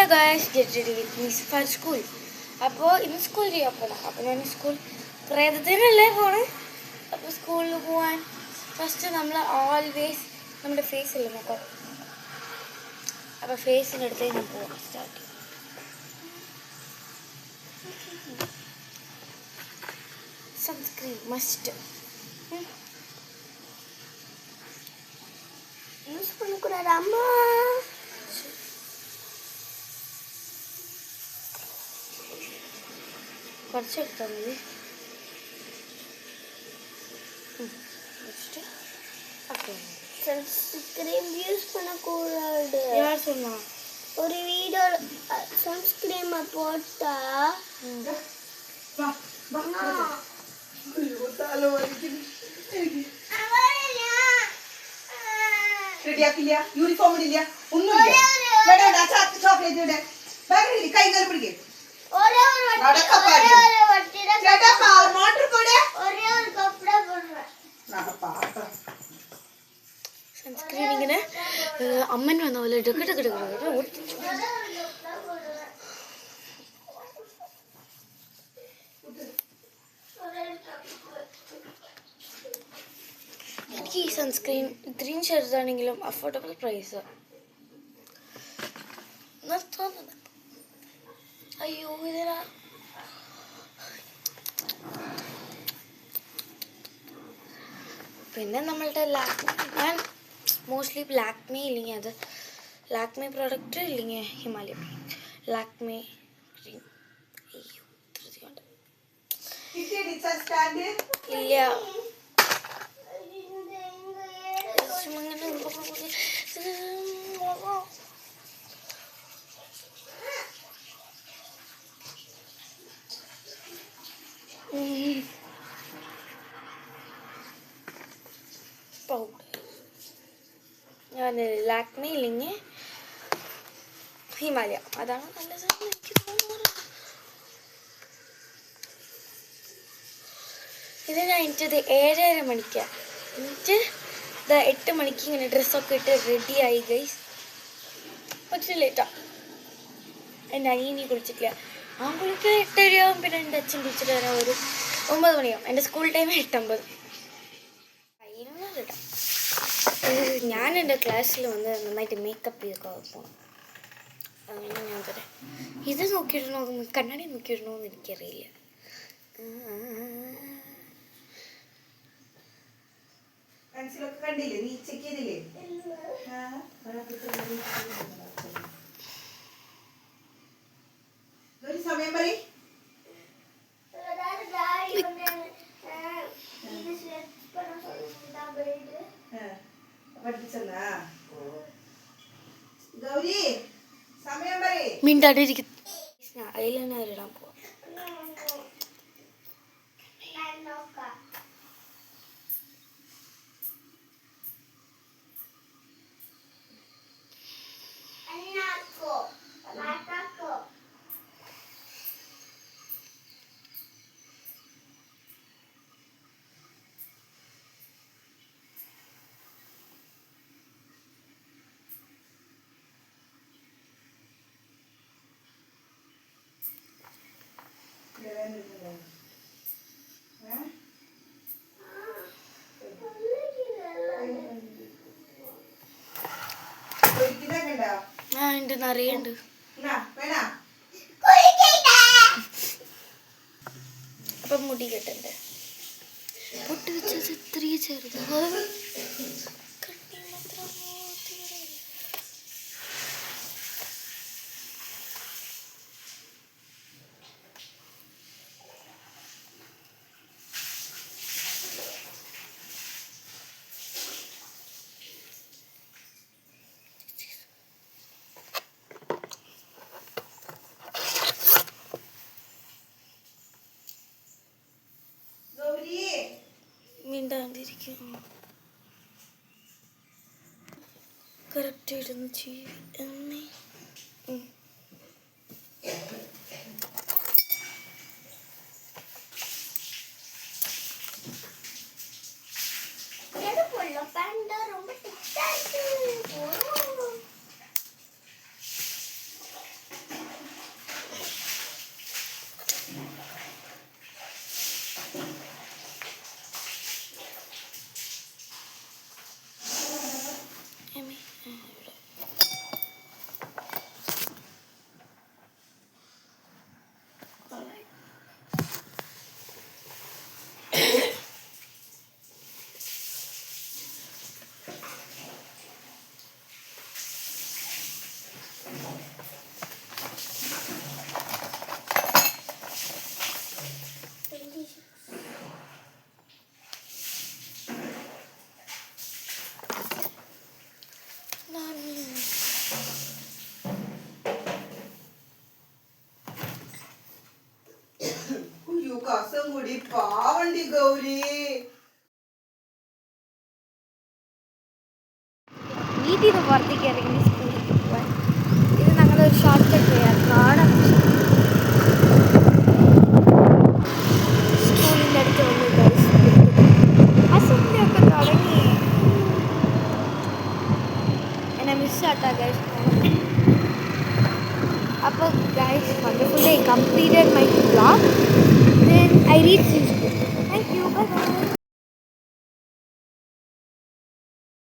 guys, get ready with me for school. അപ്പോൾ ഇന്ന് സ്കൂളിൽ ചെയ്യാൻ പോകണം. അപ്പോൾ ഞാൻ സ്കൂൾ പ്രേതത്തിനല്ലേ പോണേ. അപ്പോൾ സ്കൂളിൽ പോകാൻ ഫസ്റ്റ് നമ്മൾ ഓൾവേസ് നമ്മുടെ ഫേസ് ഇല്ല നോക്കാം. അപ്പോൾ ഫേസിൻ്റെ അടുത്തേക്ക് ഞാൻ പോകാം. സ്റ്റാർട്ട് ചെയ്യും. Sunscreen must. യൂസ് பண்ணக்கூடாதாம்மா. കുറച്ചെടുത്താൽ മതി. சன்ஸ்கிரீம் யூஸ் பண்ணக்கூடாது. யார் சொன்னா? ஒரு வீடியோ சன்ஸ்கிரீம் போட்டா റെഡിയാക്കില്ല, യൂണിഫോം ഇടില്ല, ഒന്നുമില്ല. ചോക്ലേറ്റ് ബാഗിൽ കൈകാൽ പിടിക്കേ. സൺസ്ക്രീൻ ഇങ്ങനെ അമ്മൻ വന്ന പോലെ എനിക്ക് ഈ സൺസ്ക്രീൻ ഇത്രയും ചെറുതാണെങ്കിലും അഫോർഡബിൾ പ്രൈസ്. അയ്യോ ഇതിനാ പിന്നെ നമ്മളുടെ ഞാൻ മോസ്റ്റ്ലി ലാക്മേ ഇല്ലെങ്കിൽ അത് ലാക്മേ പ്രോഡക്റ്റ് ഇല്ലെങ്കിൽ ഹിമാലയ ലാക്മേ ക്രീം. അയ്യോ ധൃതിയുണ്ട് ഇല്ല. പൗഡർ ഞാൻ ലാക്മേ ഇല്ലെങ്കിൽ ഹിമാലയ അതാണ് നല്ല സാധനം എനിക്ക് തോന്നുന്നത്. ഇത് ഞാൻ എനിക്കത് 7:30 മണിക്കാണ്. എന്നിട്ട് 8 മണിക്ക് ഇങ്ങനെ ഡ്രസ്സൊക്കെ ഇട്ട് റെഡിയായി ഗൈസ്. പക്ഷെ ലേറ്റാ. എൻ്റെ അനിയനി കുളിച്ചിട്ടില്ല. ആ കുളിക്ക് 8:30 പിന്നെ എൻ്റെ അച്ഛൻ കുളിച്ചിട്ട് വരാൻ ഒരു 9 മണിയാവും. എൻ്റെ സ്കൂൾ ടൈം 8:50. ഞാൻ എൻ്റെ ക്ലാസ്സിൽ വന്ന് നന്നായിട്ട് മേക്കപ്പ് ചെയ്തൊക്കെ പോകണം. അങ്ങനെ ഞാൻ തരാം. ഇത് നോക്കിയിടണോ കണ്ണാടി നോക്കിയിടണോ എന്ന് എനിക്കറിയില്ല. സമയം പറ. മിണ്ടാണ്ടിരിക്കും. ഐലൈനർ ഇടാൻ പോവാം. ഉണ്ട് നിറയുണ്ട്. അപ്പം മുടി കെട്ടണ്ടേ? പൊട്ടി വെച്ചത് ഇത്രയും ചെറുത്. മിണ്ടാണ്ടിരിക്കും. കറക്റ്റായിട്ടൊന്ന് ചെയ്യും എന്നേ. അയ്യോടി പാവണ്ടി ഗൗരി. വീട്ടിൽ നിന്ന് പുറത്തേക്ക് ഇറങ്ങി സ്കൂളിൽ പോകാൻ. ഇത് ഞങ്ങളൊരു ഷോർട്ട് കട്ട് ചെയ്യാം. കാണാം സ്കൂളിൻ്റെ അടുത്ത് വന്നു ഗൈസ്. അസംബ്ലി ഒക്കെ തുടങ്ങി. എന്നെ മിസ്സാട്ടാ ഗൈസ്. അപ്പോൾ guys, wonderful day. Completed my vlog. Then I reached school.